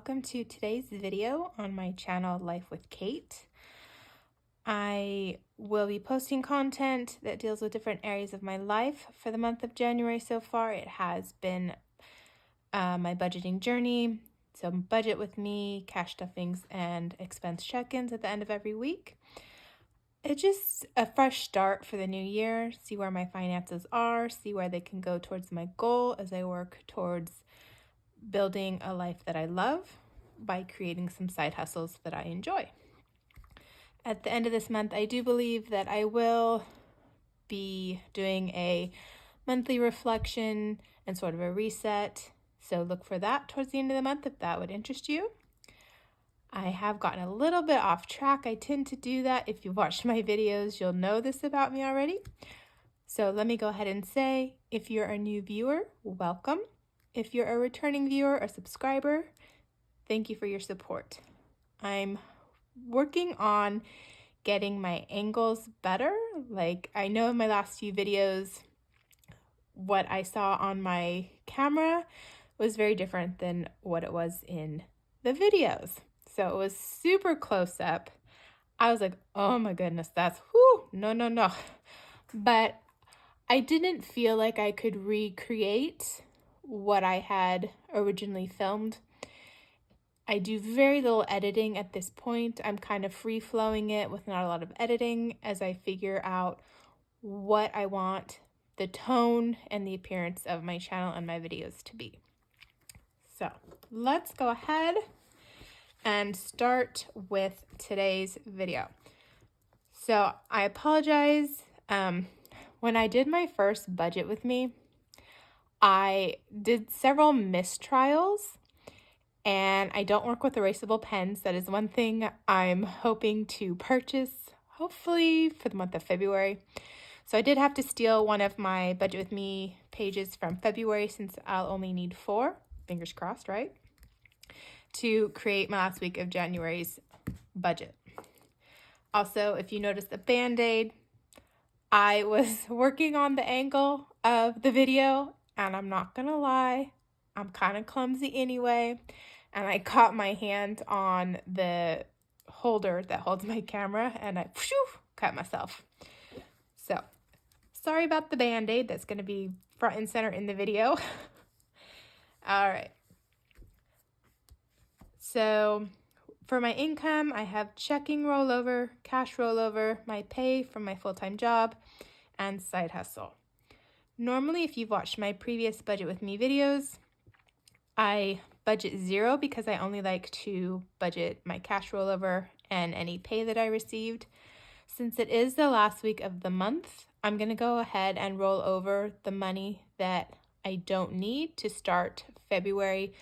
welcome to today's video on my channel Life with Kate. I will be posting content that deals with different areas of my life for the month of January so far. It has been my budgeting journey, some budget with me, cash stuffings, and expense check-ins at the end of every week. It's just a fresh start for the new year, see where my finances are, see where they can go towards my goal as I work towards building a life that I love by creating some side hustles that I enjoy. At the end of this month, I do believe that I will be doing a monthly reflection and sort of a reset. So look for that towards the end of the month if that would interest you. I have gotten a little bit off track. I tend to do that. If you've watched my videos, you'll know this about me already. So let me go ahead and say, if you're a new viewer, welcome. If you're a returning viewer or subscriber, thank you for your support. I'm working on getting my angles better. Like, I know in my last few videos, what I saw on my camera was very different than what it was in the videos. So it was super close up. I was like, oh my goodness, that's no. But I didn't feel like I could recreate what I had originally filmed. I do very little editing at this point. I'm kind of free-flowing it with not a lot of editing as I figure out what I want the tone and the appearance of my channel and my videos to be. So let's go ahead and start with today's video. So I apologize. When I did my first budget with me, I did several mistrials, and I don't work with erasable pens. That is one thing I'm hoping to purchase, hopefully for the month of February. So I did have to steal one of my Budget With Me pages from February, since I'll only need 4, fingers crossed, right, to create my last week of January's budget. Also, if you notice the Band-Aid, I was working on the angle of the video, and I'm not gonna lie, I'm kind of clumsy anyway, and I caught my hand on the holder that holds my camera, and I cut myself. So, sorry about the Band-Aid. That's going to be front and center in the video. All right. So, for my income, I have checking rollover, cash rollover, my pay from my full-time job, and side hustle. Normally, if you've watched my previous Budget With Me videos, I budget 0 because I only like to budget my cash rollover and any pay that I received. Since it is the last week of the month, I'm going to go ahead and roll over the money that I don't need to start February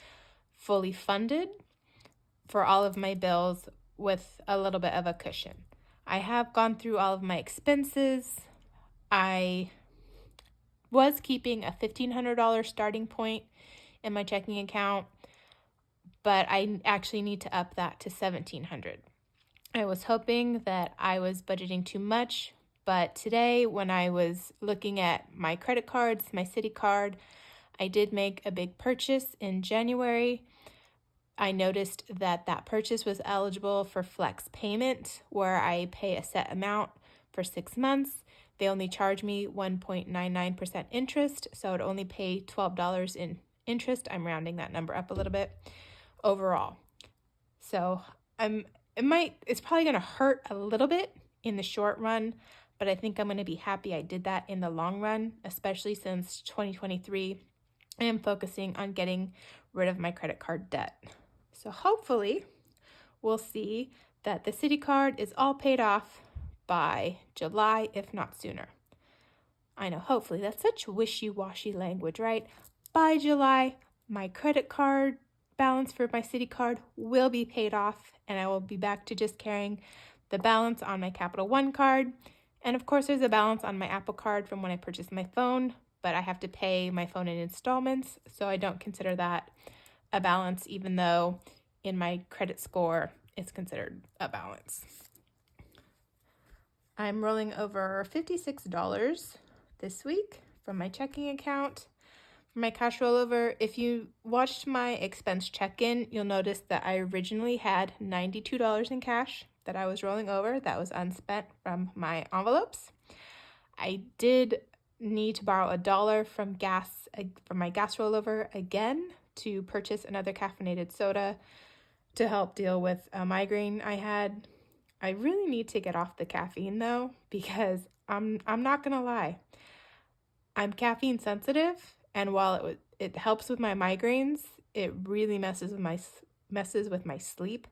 fully funded for all of my bills with a little bit of a cushion. I have gone through all of my expenses. I was keeping a $1,500 starting point in my checking account, but I actually need to up that to $1,700. I was hoping that I was budgeting too much, but today when I was looking at my credit cards, my Citi card, I did make a big purchase in January. I noticed that that purchase was eligible for flex payment, where I pay a set amount for 6 months. They only charge me 1.99% interest, so I would only pay $12 in interest. I'm rounding that number up a little bit overall. So it's probably going to hurt a little bit in the short run, but I think I'm going to be happy I did that in the long run, especially since 2023, I am focusing on getting rid of my credit card debt. So hopefully we'll see that the Citi card is all paid off by July, if not sooner. I know, hopefully, that's such wishy-washy language, right? By July, my credit card balance for my Citi card will be paid off, and I will be back to just carrying the balance on my Capital One card. And of course, there's a balance on my Apple card from when I purchased my phone, but I have to pay my phone in installments, so I don't consider that a balance, even though in my credit score, it's considered a balance. I'm rolling over $56 this week from my checking account. For my cash rollover, if you watched my expense check-in, you'll notice that I originally had $92 in cash that I was rolling over that was unspent from my envelopes. I did need to borrow $1 from my gas rollover again to purchase another caffeinated soda to help deal with a migraine I had. I really need to get off the caffeine though, because I'm not gonna lie, I'm caffeine sensitive, and while it helps with my migraines, it really messes with my sleep.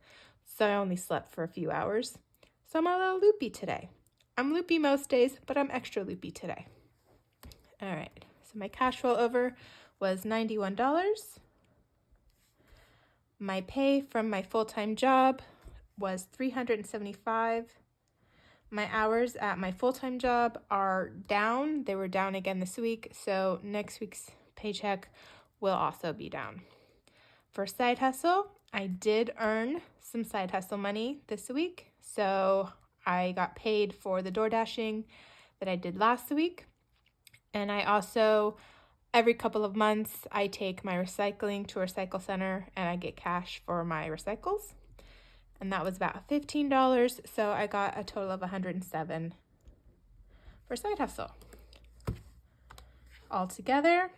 So I only slept for a few hours. So I'm a little loopy today. I'm loopy most days, but I'm extra loopy today. All right, so my cash rollover was $91. My pay from my full-time job was $375. My hours at my full-time job are down. They were down again this week, so next week's paycheck will also be down. For side hustle, I did earn some side hustle money this week, so I got paid for the door dashing that I did last week. And I also, every couple of months, I take my recycling to a recycle center and I get cash for my recycles. And that was about $15, so I got a total of $107 for side hustle. Altogether,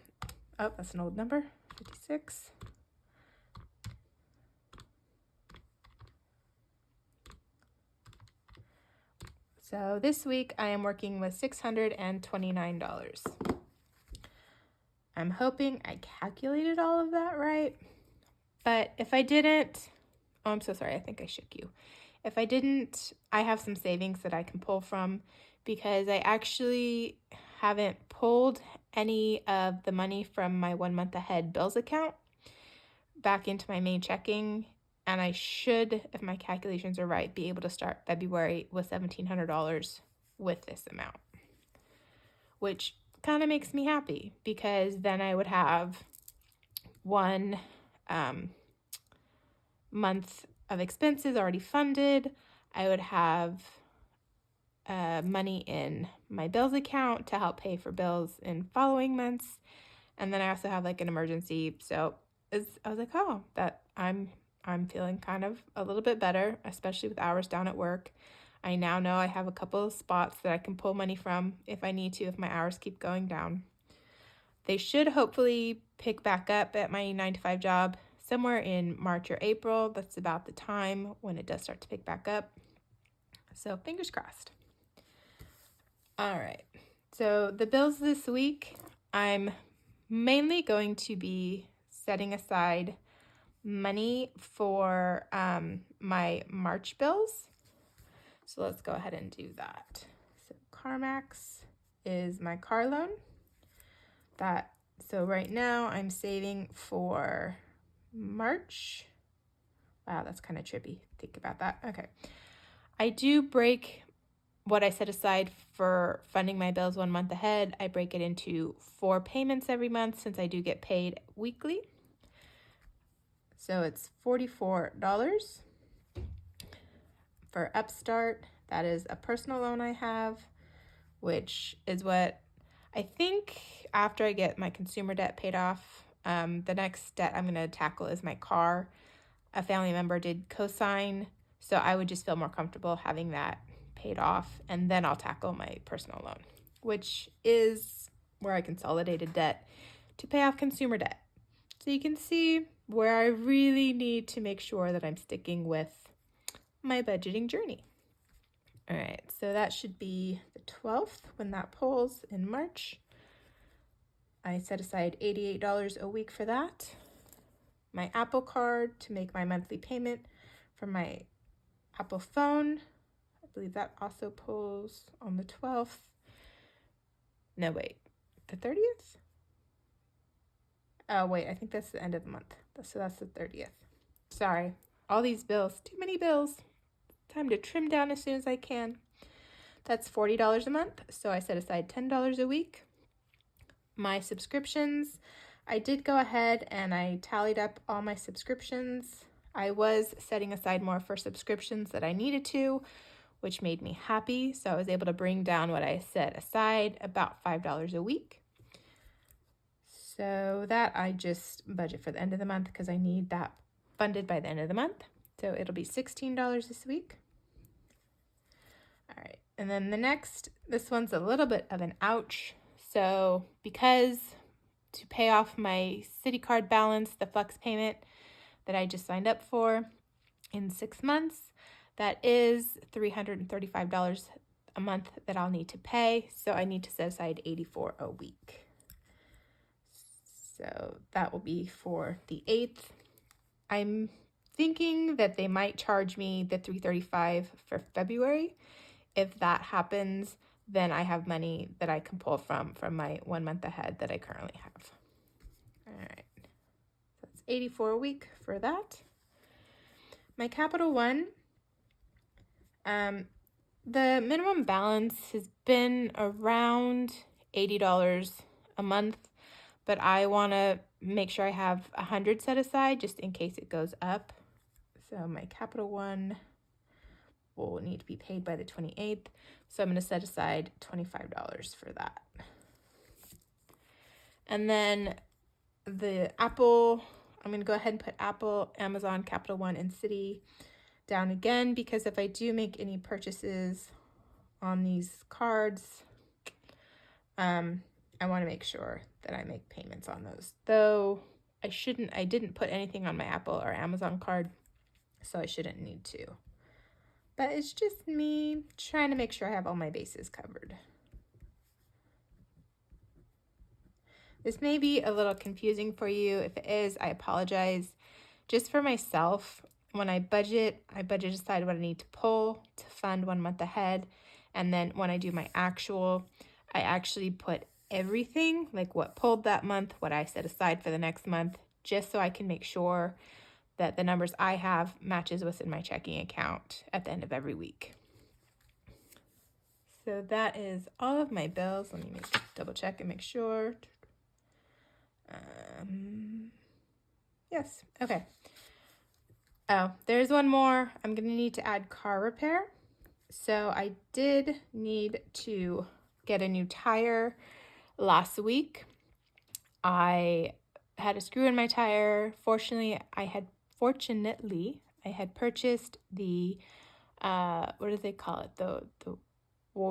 oh, that's an old number, 56. So this week I am working with $629. I'm hoping I calculated all of that right, but if I didn't, oh, I'm so sorry, I think I shook you. If I didn't, I have some savings that I can pull from because I actually haven't pulled any of the money from my 1 month ahead bills account back into my main checking. And I should, if my calculations are right, be able to start February with $1,700 with this amount, which kind of makes me happy because then I would have one month of expenses already funded. I would have money in my bills account to help pay for bills in following months. And then I also have like an emergency. So I was like, oh, that I'm feeling kind of a little bit better, especially with hours down at work. I now know I have a couple of spots that I can pull money from if I need to, if my hours keep going down. They should hopefully pick back up at my 9-to-5 job somewhere in March or April. That's about the time when it does start to pick back up. So fingers crossed. All right. So the bills this week, I'm mainly going to be setting aside money for my March bills. So let's go ahead and do that. So CarMax is my car loan. So right now I'm saving for March. Wow, that's kind of trippy. Think about that. Okay. I do break what I set aside for funding my bills 1 month ahead. I break it into 4 payments every month since I do get paid weekly. So it's $44 for Upstart. That is a personal loan I have, which is what I think after I get my consumer debt paid off, the next debt I'm going to tackle is my car. A family member did co-sign, so I would just feel more comfortable having that paid off, and then I'll tackle my personal loan, which is where I consolidated debt to pay off consumer debt. So you can see where I really need to make sure that I'm sticking with my budgeting journey. All right, so that should be the 12th when that pulls in March. I set aside $88 a week for that. My Apple Card to make my monthly payment for my Apple phone. I believe that also pulls on the 12th. No, wait, the 30th? Oh, wait, I think that's the end of the month. So that's the 30th. Sorry, all these bills, too many bills. Time to trim down as soon as I can. That's $40 a month, so I set aside $10 a week. My subscriptions, I did go ahead and I tallied up all my subscriptions. I was setting aside more for subscriptions that I needed to, which made me happy. So I was able to bring down what I set aside, about $5 a week. So that I just budget for the end of the month because I need that funded by the end of the month. So it'll be $16 this week. All right, and then this one's a little bit of an ouch. So because to pay off my Citi card balance, the flex payment that I just signed up for in 6 months, that is $335 a month that I'll need to pay. So I need to set aside $84 a week. So that will be for the 8th. I'm thinking that they might charge me the $335 for February. If that happens, then I have money that I can pull from my 1 month ahead that I currently have. All right, that's $84 a week for that. My Capital One, the minimum balance has been around $80 a month, but I want to make sure I have 100 set aside just in case it goes up. So my Capital One will need to be paid by the 28th. So I'm going to set aside $25 for that. And then the Apple, I'm going to go ahead and put Apple, Amazon, Capital One, and Citi down again, because if I do make any purchases on these cards, I want to make sure that I make payments on those. Though I didn't put anything on my Apple or Amazon card, so I shouldn't need to. But it's just me trying to make sure I have all my bases covered. This may be a little confusing for you. If it is, I apologize. Just for myself, when I budget aside what I need to pull to fund 1 month ahead. And then when I do my actual, I actually put everything, like what pulled that month, what I set aside for the next month, just so I can make sure that the numbers I have matches what's in my checking account at the end of every week. So that is all of my bills. Let me double check and make sure. Yes, okay. Oh, there's one more. I'm going to need to add car repair. So I did need to get a new tire last week. I had a screw in my tire. Fortunately, I had purchased the what do they call it? The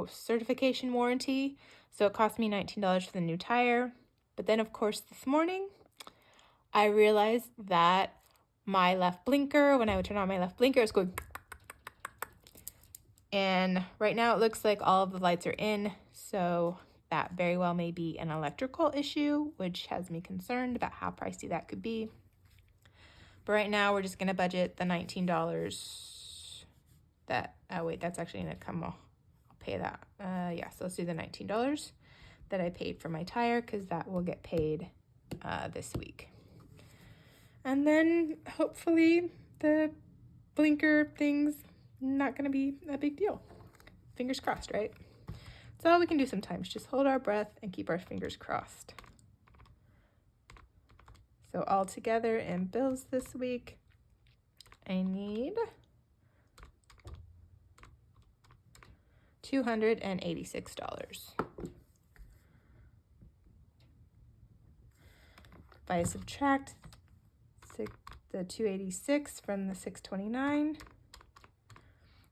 certification warranty. So it cost me $19 for the new tire. But then, of course, this morning, I realized that my left blinker, when I would turn on my left blinker, it was going. And right now it looks like all of the lights are in. So that very well may be an electrical issue, which has me concerned about how pricey that could be. But right now we're just going to budget the $19 that, oh wait, that's actually going to come, I'll pay that. Yeah, so let's do the $19 that I paid for my tire, because that will get paid this week. And then hopefully the blinker thing's not going to be a big deal. Fingers crossed, right? That's all we can do sometimes. Just hold our breath and keep our fingers crossed. So all together in bills this week, I need $286. If I subtract the 286 from the 629,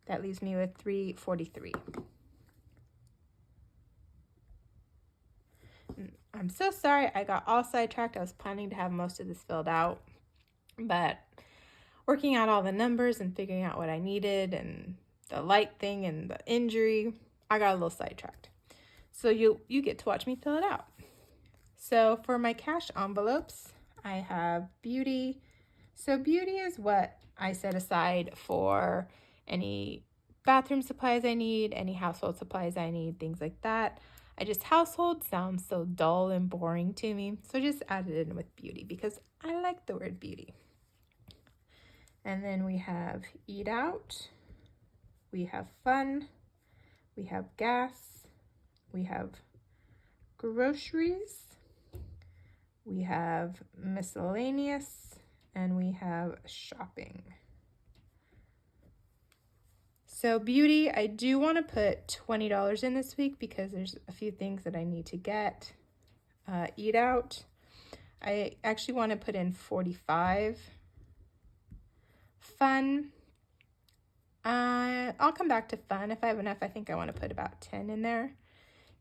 that leaves me with 343. I'm so sorry I got all sidetracked. I was planning to have most of this filled out, but working out all the numbers and figuring out what I needed and the light thing and the injury, I got a little sidetracked. So you get to watch me fill it out. So for my cash envelopes, I have beauty. So beauty is what I set aside for any bathroom supplies I need, any household supplies I need, things like that. Household sounds so dull and boring to me, so I just added it in with beauty because I like the word beauty. And then we have eat out, we have fun, we have gas, we have groceries, we have miscellaneous, and we have shopping. So beauty, I do want to put $20 in this week because there's a few things that I need to get. Eat out, I actually want to put in 45. Fun. I'll come back to fun. If I have enough, I think I want to put about 10 in there.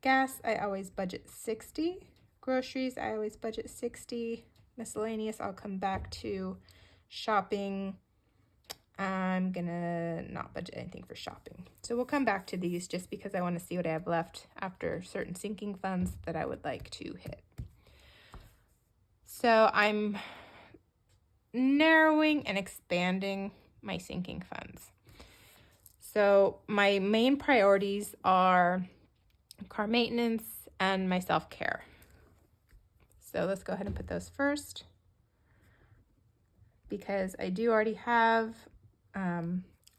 Gas, I always budget 60. Groceries, I always budget 60. Miscellaneous, I'll come back to. Shopping, I'm gonna not budget anything for shopping. So we'll come back to these just because I want to see what I have left after certain sinking funds that I would like to hit. So I'm narrowing and expanding my sinking funds. So my main priorities are car maintenance and my self-care. So let's go ahead and put those first, because I do already have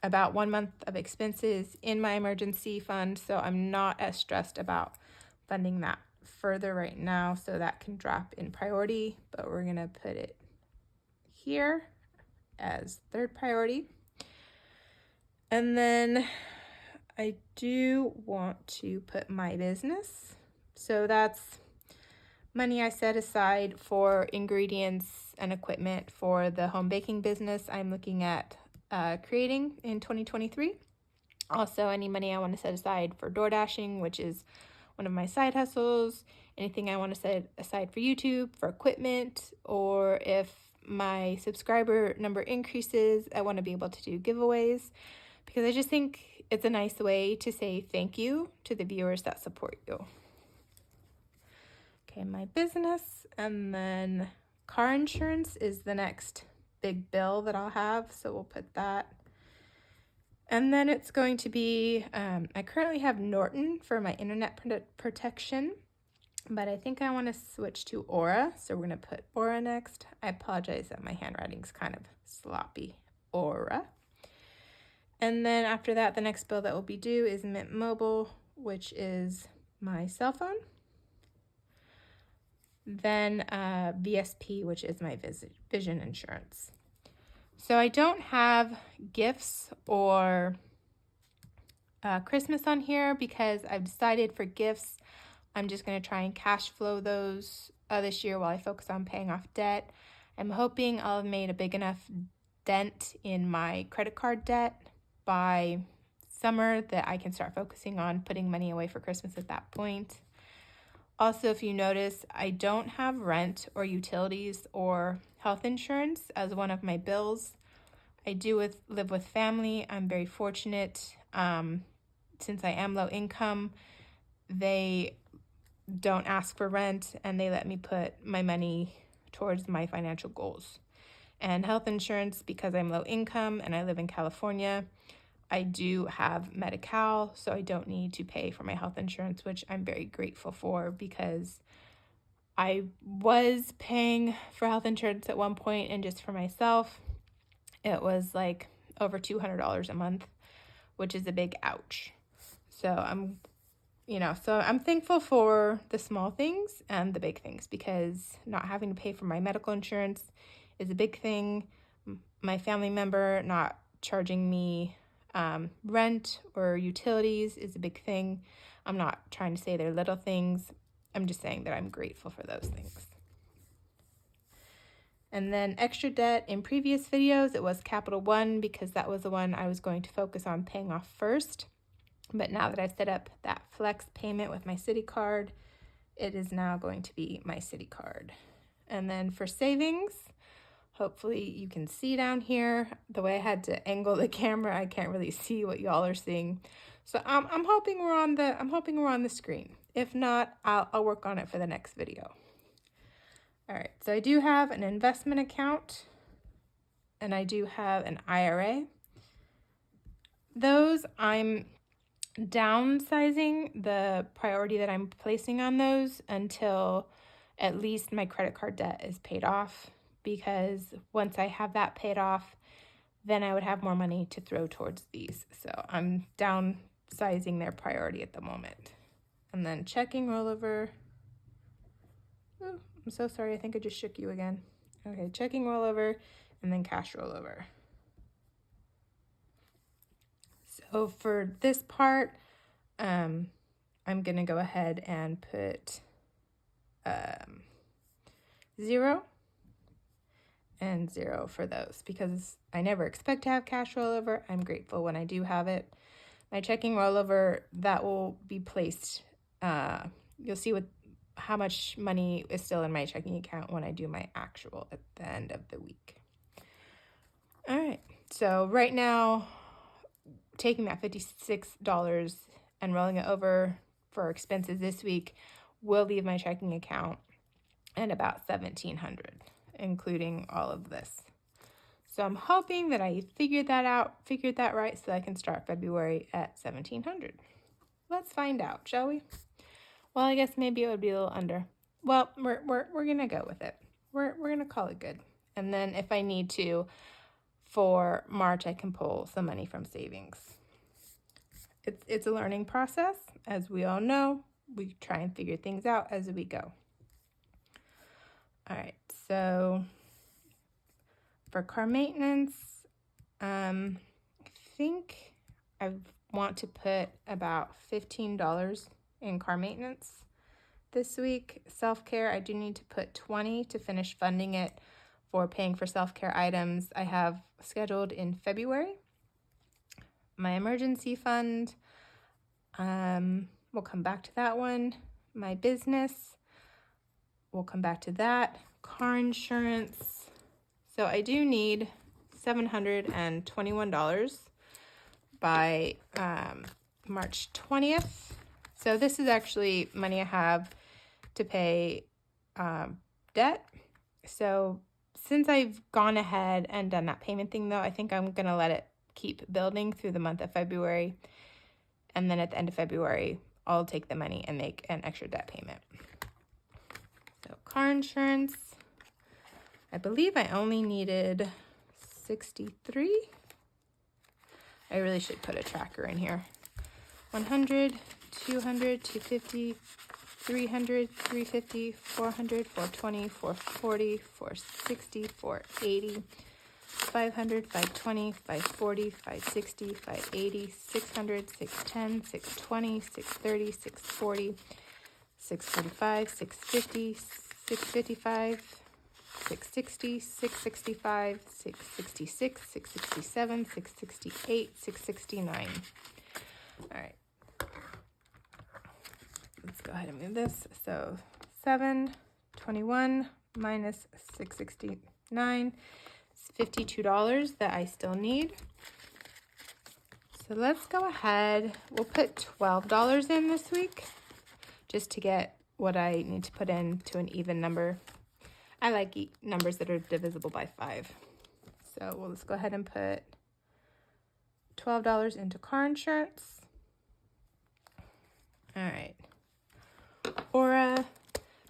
about 1 month of expenses in my emergency fund, so I'm not as stressed about funding that further right now, so that can drop in priority, but we're gonna put it here as third priority. And then I do want to put my business. So that's money I set aside for ingredients and equipment for the home baking business I'm looking at creating in 2023. Also, any money I want to set aside for door dashing, which is one of my side hustles. Anything I want to set aside for YouTube, for equipment, or if my subscriber number increases, I want to be able to do giveaways, because I just think it's a nice way to say thank you to the viewers that support you. Okay, my business, and then car insurance is the next big bill that I'll have, so we'll put that. And then it's going to be, I currently have Norton for my internet protection, but I think I want to switch to Aura, so we're going to put Aura next. I apologize that my handwriting's kind of sloppy. Aura. And then after that, the next bill that will be due is Mint Mobile, which is my cell phone. Then VSP, which is my vision insurance. So I don't have gifts or Christmas on here because I've decided for gifts, I'm just going to try and cash flow those this year while I focus on paying off debt. I'm hoping I'll have made a big enough dent in my credit card debt by summer that I can start focusing on putting money away for Christmas at that point. Also, if you notice, I don't have rent or utilities or health insurance as one of my bills. I do live with family. I'm very fortunate. Since I am low income, they don't ask for rent and they let me put my money towards my financial goals. And health insurance, because I'm low income and I live in California, I do have Medi-Cal, so I don't need to pay for my health insurance, which I'm very grateful for, because I was paying for health insurance at one point, and just for myself, it was like over $200 a month, which is a big ouch. So I'm thankful for the small things and the big things, because not having to pay for my medical insurance is a big thing. My family member not charging me rent or utilities is a big thing. I'm not trying to say they're little things. I'm just saying that I'm grateful for those things. And then extra debt, in previous videos, it was Capital One, because that was the one I was going to focus on paying off first. But now that I've set up that flex payment with my Citi card, it is now going to be my Citi card. And then for savings, hopefully you can see down here. The way I had to angle the camera, I can't really see what y'all are seeing. So I'm hoping we're on the screen. If not, I'll work on it for the next video. All right, so I do have an investment account and I do have an IRA. Those, I'm downsizing the priority that I'm placing on those until at least my credit card debt is paid off, because once I have that paid off, then I would have more money to throw towards these. So I'm downsizing their priority at the moment. And then checking rollover. Oh, I'm so sorry, I think I just shook you again. Okay, checking rollover and then cash rollover. So for this part, I'm gonna go ahead and put 0 and 0 for those because I never expect to have cash rollover. I'm grateful when I do have it. My checking rollover, that will be placed. You'll see how much money is still in my checking account when I do my actual at the end of the week. All right, so right now, taking that $56 and rolling it over for expenses this week will leave my checking account at about $1,700, including all of this. So I'm hoping that I figured that right, so I can start February at $1,700. Let's find out, shall we? Well, I guess maybe it would be a little under. Well, we're gonna go with it. We're gonna call it good. And then if I need to, for March, I can pull some money from savings. It's a learning process, as we all know. We try and figure things out as we go. All right, so for car maintenance, I think I want to put about $15 in car maintenance this week. Self-care, I do need to put $20 to finish funding it for paying for self-care items I have scheduled in February. My emergency fund, we'll come back to that one. My business, we'll come back to that. Car insurance, so I do need $721 by March 20th. So this is actually money I have to pay debt. So since I've gone ahead and done that payment thing, though, I think I'm going to let it keep building through the month of February. And then at the end of February, I'll take the money and make an extra debt payment. So car insurance, I believe I only needed 63. I really should put a tracker in here. 100, 200, 250, 300, 350, 400, 420, 440, 460, 480, 500, 520, 540, 560, 580, 600, 610, 620, 630, 640, 645, 650, 655, 660, 665, 666, 667, 668, 669. All right. Let's go ahead and move this. So 721 minus 669 is $52 that I still need. So let's go ahead. We'll put $12 in this week just to get what I need to put in to an even number. I like numbers that are divisible by 5. So let's go ahead and put $12 into car insurance. All right. Aura,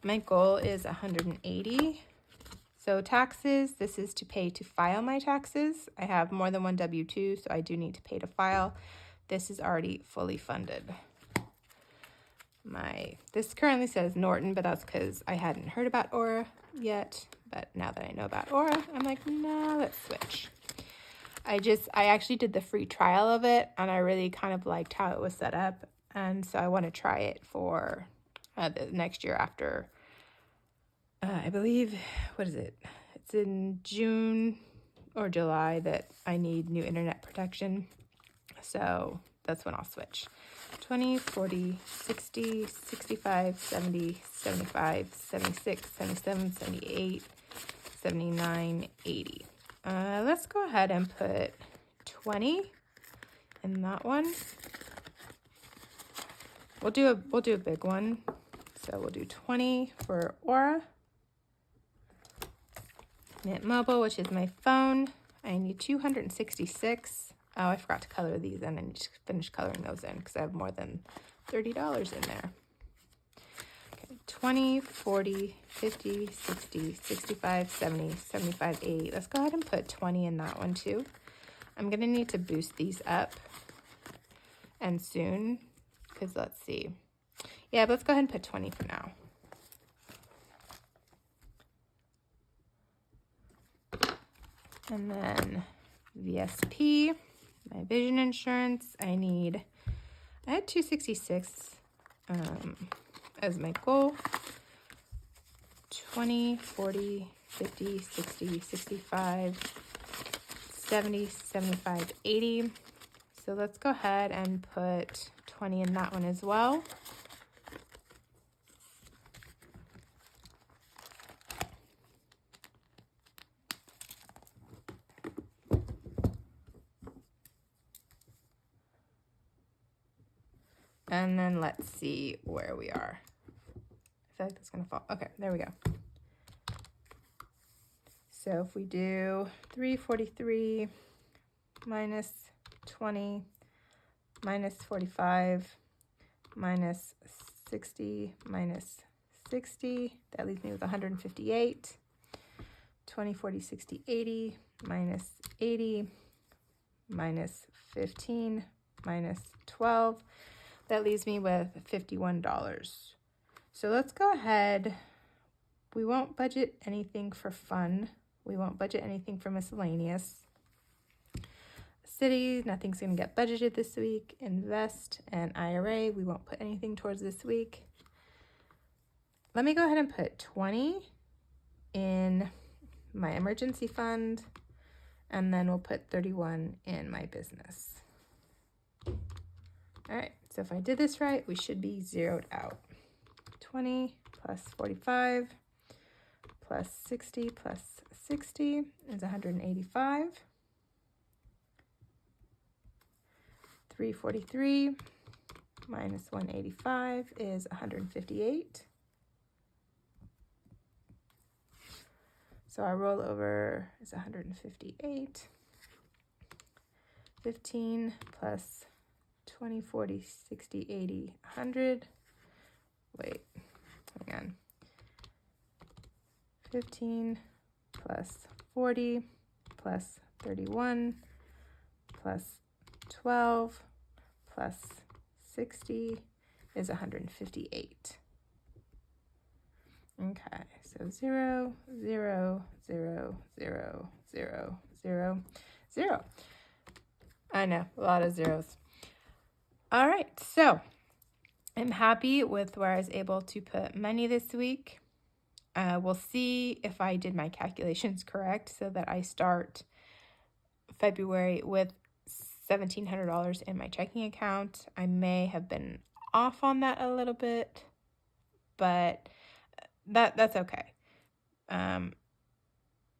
my goal is 180. So taxes, this is to pay to file my taxes. I have more than one W-2, so I do need to pay to file. This is already fully funded. This currently says Norton, but that's because I hadn't heard about Aura yet. But now that I know about Aura, I'm like, no, let's switch. I actually did the free trial of it, and I really kind of liked how it was set up. And so I want to try it for the next year after, I believe, what is it? It's in June or July that I need new internet protection. So that's when I'll switch. 20, 40, 60, 65, 70, 75, 76, 77, 78, 79, 80. Let's go ahead and put 20 in that one. We'll do a big one. So we'll do 20 for Aura. Mint Mobile, which is my phone. I need 266. Oh, I forgot to color these in. I need to finish coloring those in because I have more than $30 in there. Okay, 20, 40, 50, 60, 65, 70, 75, 80. Let's go ahead and put 20 in that one too. I'm going to need to boost these up and soon because let's see. Yeah, but let's go ahead and put 20 for now. And then VSP, my vision insurance, I had 266 as my goal. 20, 40, 50, 60, 65, 70, 75, 80. So let's go ahead and put 20 in that one as well. And then let's see where we are. I feel like that's gonna fall. Okay, there we go. So if we do 343 minus 20 minus 45 minus 60 minus 60, that leaves me with 158. 20, 40, 60, 80 minus 80 minus 15 minus 12. That leaves me with $51. So let's go ahead. We won't budget anything for fun. We won't budget anything for miscellaneous. City, nothing's going to get budgeted this week. Invest and IRA, we won't put anything towards this week. Let me go ahead and put 20 in my emergency fund, and then we'll put 31 in my business. All right, so if I did this right, we should be zeroed out. 20 plus 45 plus 60 plus 60 is 185. 343 minus 185 is 158. So our rollover is 158. 15 plus 20, 40, 60, 80, 100. Wait, hang on. 15 plus 40 plus 31 plus 12 plus 60 is 158. Okay, so 0, 0, 0, 0, 0, 0, 0. I know, a lot of zeros. All right, so I'm happy with where I was able to put money this week. We'll see if I did my calculations correct so that I start February with $1,700 in my checking account. I may have been off on that a little bit, but that's okay.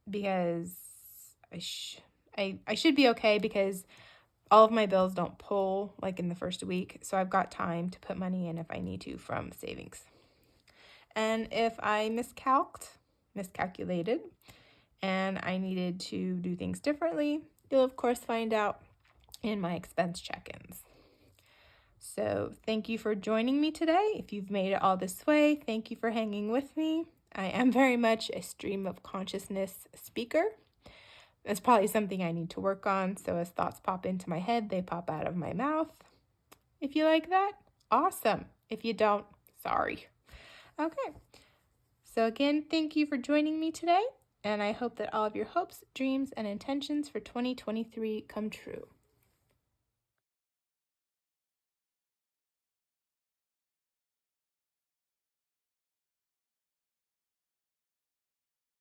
Because I should be okay because all of my bills don't pull like in the first week, so I've got time to put money in if I need to from savings. And if I miscalculated, and I needed to do things differently, you'll of course find out in my expense check-ins. So thank you for joining me today. If you've made it all this way, thank you for hanging with me. I am very much a stream of consciousness speaker. It's probably something I need to work on, so as thoughts pop into my head, they pop out of my mouth. If you like that, awesome. If you don't, sorry. Okay, so again, thank you for joining me today, and I hope that all of your hopes, dreams, and intentions for 2023 come true.